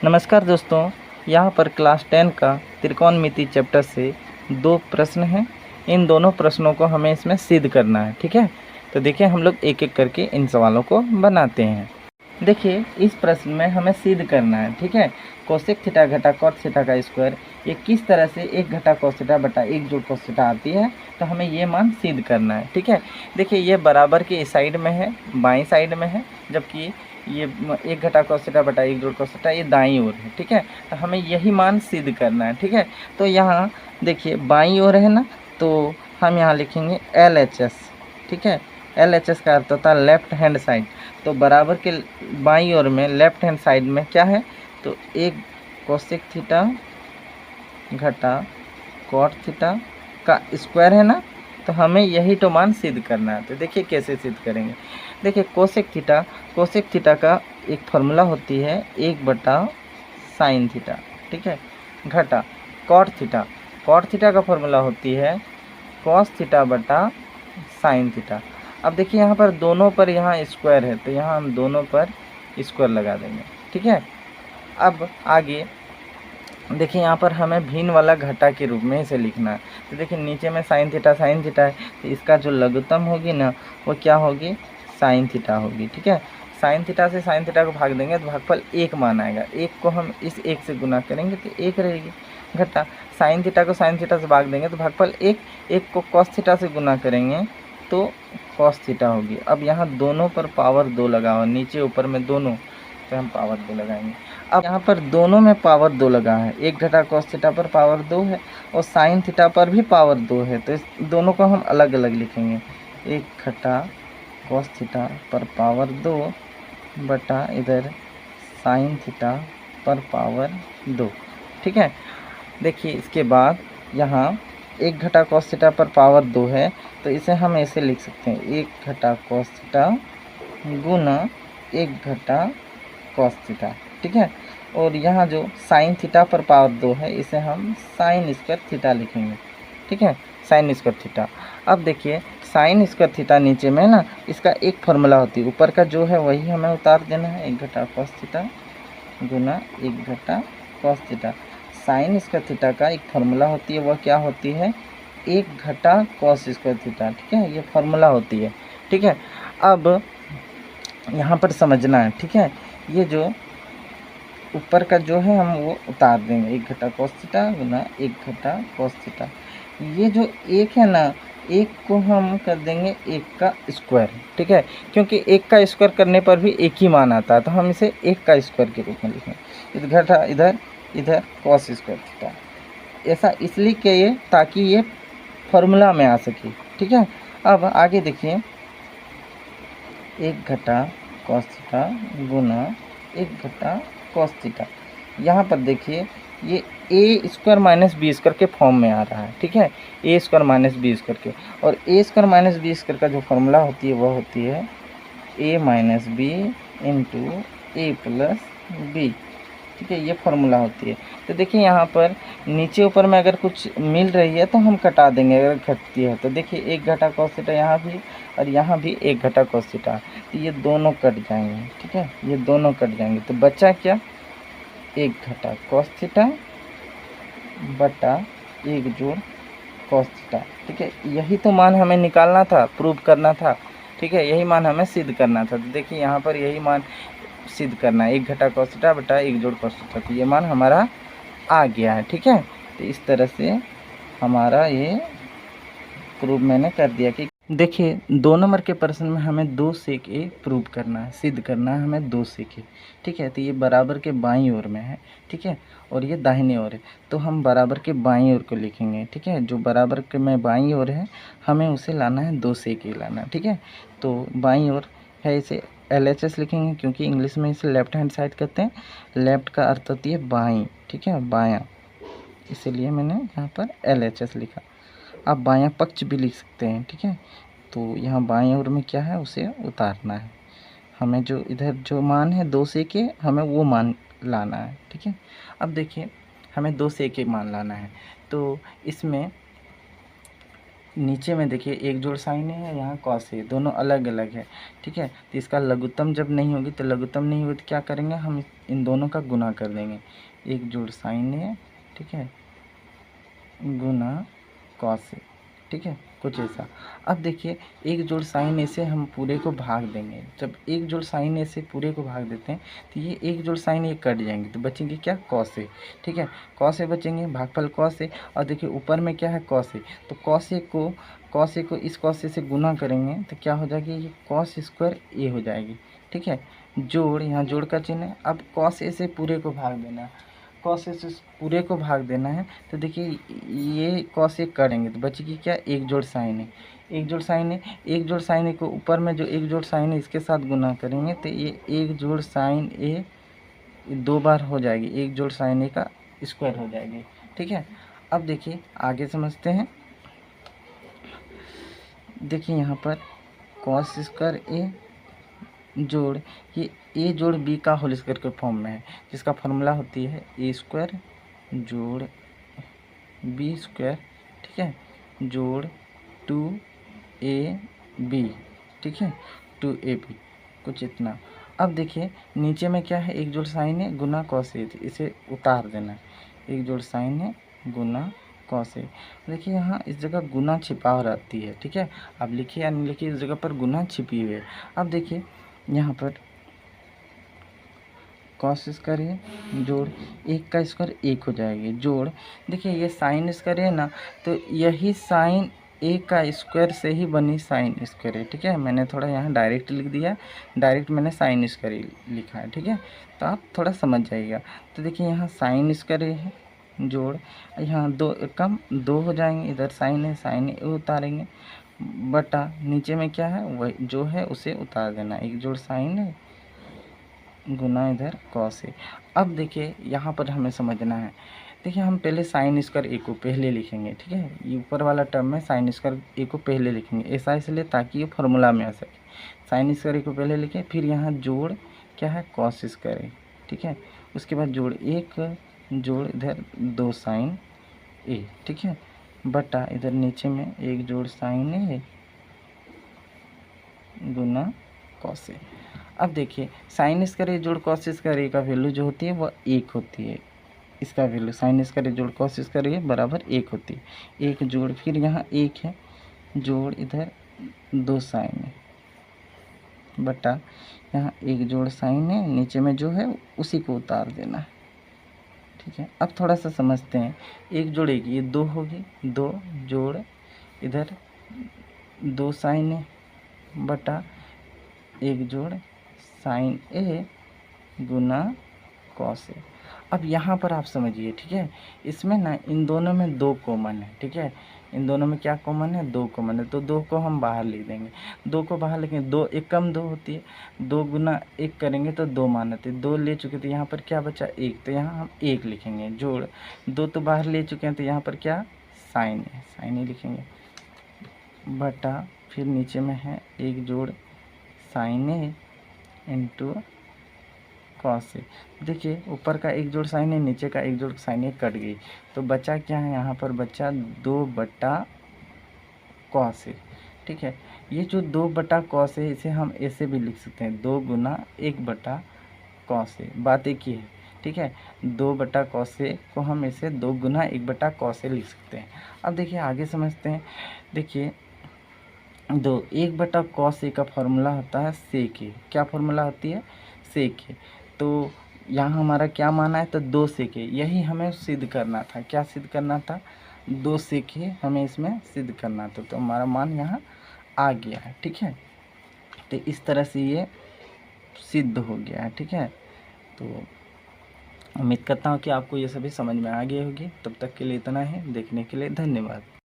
नमस्कार दोस्तों, यहाँ पर क्लास 10 का त्रिकोणमिति चैप्टर से दो प्रश्न हैं। इन दोनों प्रश्नों को हमें इसमें सिद्ध करना है। ठीक है, तो देखिए हम लोग एक एक करके इन सवालों को बनाते हैं। देखिए इस प्रश्न में हमें सिद्ध करना है। ठीक है, कोसेक थीटा घटा कॉट थीटा का स्क्वायर ये किस तरह से 1 घटा कोस थीटा बटा 1 जोड़ कोस थीटा आती है, तो हमें ये मान सिद्ध करना है। ठीक है, देखिए ये बराबर के इस साइड में है, बाईं साइड में है, जबकि ये 1 घटा कोस थीटा बटा 1 जोड़ कोस थीटा ये दाईं ओर है। ठीक है, तो हमें यही मान सिद्ध करना है। ठीक है, तो यहाँ देखिए बाईं ओर है ना, तो हम यहाँ लिखेंगे LHS। ठीक है, LHS का अर्थ होता है लेफ्ट हैंड साइड। तो बराबर के बाईं ओर में लेफ्ट हैंड साइड में क्या है, तो 1 कोसेक थीटा घटा कॉट थीटा का स्क्वायर है ना, तो हमें यही तो मान सिद्ध करना है। तो देखिए कैसे सिद्ध करेंगे। देखिए कोसेक थीटा का एक फार्मूला होती है 1/sin थीटा। ठीक है, घटा कॉट थीटा का फार्मूला होती है cos थीटा बटा sin थीटा। अब देखिए यहाँ पर दोनों पर यहाँ स्क्वायर है, तो यहाँ हम दोनों पर स्क्वायर लगा देंगे। ठीक है, अब आगे देखिए यहाँ पर हमें भिन्न वाला घटा के रूप में इसे लिखना है। तो देखिए नीचे में साइन थीटा है, तो इसका जो लघुत्तम होगी ना वो क्या होगी, साइन थीटा होगी। ठीक है, साइन थीटा से साइन थीटा को भाग देंगे तो भागफल 1 मान आएगा। 1 को हम इस 1 से गुना करेंगे तो 1 रहेगी। घटा साइन थीटा को साइन थीटा से भाग देंगे तो भागफल 1 को कॉस थीटा से गुना करेंगे तो कॉस थीटा होगी। अब यहाँ दोनों पर पावर 2 लगा हुआ, नीचे ऊपर में दोनों, तो हम पावर 2 लगाएंगे। अब यहाँ पर दोनों में पावर 2 लगा है, 1 घटा कॉस थीटा पर पावर 2 है और साइन थीटा पर भी पावर 2 है, तो इस दोनों को हम अलग अलग लिखेंगे। 1 घटा कॉस थीटा पर पावर 2 बटा इधर साइन थीटा पर पावर 2। ठीक है, देखिए इसके बाद यहाँ 1 घटा कॉस थीटा पर पावर 2 है, तो इसे हम ऐसे लिख सकते हैं 1 घटा कॉस थीटा गुना 1 घटा कॉस थीटा। ठीक है, और यहाँ जो साइन थीटा पर पावर 2 है इसे हम साइन स्क्वायर थीटा लिखेंगे। ठीक है, साइन स्क्वायर थीटा। अब देखिए साइन स्क्वायर थीटा नीचे में ना, इसका एक फार्मूला होती है, ऊपर का जो है वही हमें उतार देना है। 1 घटा कॉस थीटा गुना 1 घटा cos theta. Sine square theta का एक फार्मूला होती है, वह क्या होती है, 1 घटा कॉस स्क्वायर थीटा। ठीक है, ये फार्मूला होती है। ठीक है, अब यहाँ पर समझना है। ठीक है, ये जो ऊपर का जो है हम वो उतार देंगे, 1 घटा कॉस थीटा गुना 1 घटा कॉस थीटा। ये जो 1 है ना, 1 को हम कर देंगे 1 का स्क्वायर। ठीक है, क्योंकि 1 का स्क्वायर करने पर भी 1 ही मान आता है, तो हम इसे 1 का स्क्वायर के रूप में लिखेंगे। इस घटा इधर कॉस स्क्वायर थीटा, ऐसा इसलिए किए ताकि ये फार्मूला में आ सके। ठीक है, अब आगे देखिए 1 घटा कॉस थीटा गुना 1 घटा कॉस थीटा। यहाँ पर देखिए ये ए स्क्वायर माइनस बी स्क्वायर के फॉर्म में आ रहा है। ठीक है, ए स्क्वायर माइनस बी स्क्वायर के, और ए स्क्वायर माइनस बी स्क्वायर का जो फॉर्मूला होती है वह होती है ए माइनस बी इंटू ए प्लस बी। ठीक है, ये फार्मूला होती है। तो देखिए यहाँ पर नीचे ऊपर में अगर कुछ मिल रही है तो हम कटा देंगे, अगर घटती है तो देखिए 1 घटा कॉस थीटा यहाँ भी और यहाँ भी 1 घटा कॉस थीटा, तो ये दोनों कट जाएंगे। ठीक है, ये दोनों कट जाएंगे, तो बचा क्या, 1 घटा कॉस थीटा बटा 1 जोड़ कॉस थीटा। ठीक है, यही तो मान हमें निकालना था, प्रूव करना था। ठीक है, यही मान हमें सिद्ध करना था। तो देखिए यहाँ पर यही मान सिद्ध करना है, 1 घटा कॉस थीटा बटा 1 जोड़ कॉस थीटा, तो ये मान हमारा आ गया है। ठीक है, तो इस तरह से हमारा ये प्रूव मैंने कर दिया। कि देखिए 2 नंबर के प्रश्न में हमें 2 सेक ए प्रूव करना है, सिद्ध करना है हमें 2 सेक ए। ठीक है, तो ये बराबर के बाईं ओर में है। ठीक है, और ये दाहिने ओर है, तो हम बराबर के बाईं ओर को लिखेंगे। ठीक है, जो बराबर के में बाईं ओर है हमें उसे लाना है 2 सेक ए लाना। ठीक है, तो बाईं ओर है, इसे LHS लिखेंगे क्योंकि इंग्लिश में इसे लेफ्ट हैंड साइड कहते हैं। लेफ्ट का अर्थ होती है बाईं। ठीक है, बायां, इसीलिए मैंने यहाँ पर LHS लिखा। आप बायां पक्ष भी लिख सकते हैं। ठीक है, तो यहाँ बाएं ओर में क्या है उसे उतारना है, हमें जो इधर जो मान है 2 से के हमें वो मान लाना है। ठीक है, अब देखिए हमें 2 से के मान लाना है, तो इसमें नीचे में देखिए एक जोड़ साइन है, यहाँ कॉस है, दोनों अलग अलग है, ठीक है। तो इसका लघुत्तम जब नहीं होगी, तो लघुत्तम नहीं होगी तो क्या करेंगे हम, इन दोनों का गुना कर देंगे। एक जोड़ साइन है, ठीक है, गुना कॉस है, ठीक है, कुछ ऐसा। अब देखिए एक जोड़ साइन ए से हम पूरे को भाग देंगे। जब एक जोड़ साइन ए से पूरे को भाग देते हैं तो ये एक जोड़ साइन ए कट जाएंगे, तो बचेंगे क्या, कॉस ए, ठीक है, कॉस ए बचेंगे, भागफल कॉस ए। और देखिए ऊपर में क्या है, कॉस ए, तो कॉस ए को इस कॉस ए से गुना करेंगे तो क्या हो जाएगी, ये कॉस स्क्वायर ए हो जाएगी, ठीक है। जोड़, यहाँ जोड़ का चिन्ह है। अब कॉस ए से पूरे को भाग देना, कॉस ए से पूरे को भाग देना है। तो देखिए ये कॉस ए करेंगे तो बचेगी क्या, एक जोड़ साइन है, एक जोड़ साइन है। एक जोड़ साइन ए को ऊपर में जो एक जोड़ साइन है इसके साथ गुना करेंगे तो ये एक जोड़ साइन ए 2 बार हो जाएगी, एक जोड़ साइन ए का स्क्वायर हो जाएगी, ठीक है। अब देखिए आगे समझते हैं। देखिए यहाँ पर कॉस स्क्वायर ए जोड़ ये ए जोड़ बी का होल स्क्वायर के फॉर्म में है, जिसका फॉर्मूला होती है ए स्क्वायर जोड़ बी स्क्वायर, ठीक है, जोड़ 2ab, ठीक है, 2ab, कुछ इतना। अब देखिए नीचे में क्या है, एक जोड़ साइन है गुना कॉस ए, इसे उतार देना है, एक जोड़ साइन है गुना कॉस ए। देखिए यहाँ इस जगह गुना छिपा रहती है, ठीक है, अब लिखिए या नहीं लिखिए, इस जगह पर गुना छिपी हुई है। अब देखिए यहाँ पर कॉस स्क्वायर है जोड़ एक का स्क्वायर एक हो जाएगी, जोड़ देखिए ये साइन स्क्वायर है ना, तो यही साइन ए का स्क्वायर से ही बनी साइन स्क्वायर है, ठीक है। मैंने थोड़ा यहाँ डायरेक्ट लिख दिया, डायरेक्ट मैंने साइन स्क्वायर लिखा है, ठीक है, तो आप थोड़ा समझ जाइएगा। तो देखिए यहाँ साइन स्क्वायर है जोड़, यहाँ दो कम दो हो जाएंगे, इधर साइन है, साइन ए उतारेंगे, बटा नीचे में क्या है वही जो है उसे उतार देना, एक जोड़ साइन है गुना इधर कॉस है। अब देखिए यहाँ पर हमें समझना है, देखिए हम पहले साइन स्क्वायर ए को पहले लिखेंगे, ठीक है, ये ऊपर वाला टर्म में साइन स्क्वायर ए को पहले लिखेंगे, ऐसा इसलिए ताकि ये फार्मूला में आ सके। साइन स्क्वायर ए को पहले लिखें, फिर यहाँ जोड़ क्या है, कॉस स्क्वायर ए, ठीक है, उसके बाद जोड़ एक जोड़ इधर 2 साइन ए, ठीक है, बटा इधर नीचे में एक जोड़ sign A Guna cos A. अब देखिए साइन स्क्वायर ए जोड़ कॉस स्क्वायर ए का वैल्यू जो होती है वह 1 होती है, इसका वैल्यू साइन स्क्वायर ए जोड़ कॉस स्क्वायर ए बराबर 1 होती है। एक जोड़ फिर यहाँ 1 है, जोड़ इधर 2 साइन है, बटा यहाँ एक जोड़ साइन है, नीचे में जो है उसी को उतार देना है, ठीक है। अब थोड़ा सा समझते हैं, एक जोड़ एक ये 2 होगी, 2 जोड़ इधर 2 साइन है, बटा एक जोड़ sign A Guna cos A. अब यहाँ पर आप समझिए, ठीक है, इसमें ना इन दोनों में 2 कॉमन है, ठीक है, इन दोनों में क्या कॉमन है, 2 कॉमन है, तो 2 को हम बाहर लिख देंगे, 2 को बाहर लिखेंगे, 2 एक कम 2 होती है, 2 गुना 1 करेंगे तो 2 मान आते, 2 ले चुके तो यहाँ पर क्या बचा 1, तो यहाँ हम 1 लिखेंगे, जोड़ 2 तो बाहर ले चुके हैं तो यहाँ पर क्या साइन है, साइन ही लिखेंगे, बटा फिर नीचे में है एक जोड़ sign A into cos A. देखिए ऊपर का एक जोड़ साइन ए, नीचे का एक जोड़ साइन ए कट गई, तो बचा क्या है, यहाँ पर बचा 2 बटा कॉस ए, ठीक है। ये जो 2 बटा कॉस ए इसे हम ऐसे भी लिख सकते हैं, 2 गुना 1 बटा कॉस ए, बात एक ही है, ठीक है। 2 बटा कॉस ए को हम ऐसे 2 गुना 1 बटा कॉस ए लिख सकते हैं। अब देखिए आगे समझते हैं, देखिए 1 बटा कॉस ए का फॉर्मूला होता है सेक ए, क्या फॉर्मूला होती है, सेक ए। तो यहाँ हमारा क्या माना है, तो 2 सेक ए, यही हमें सिद्ध करना था, क्या सिद्ध करना था, 2 सेक ए हमें इसमें सिद्ध करना था, तो हमारा मान यहाँ आ गया है, ठीक है। तो इस तरह से ये सिद्ध हो गया है, ठीक है। तो उम्मीद करता हूँ कि आपको ये सभी समझ में आ गई होगी। तब तक के लिए इतना ही, देखने के लिए धन्यवाद।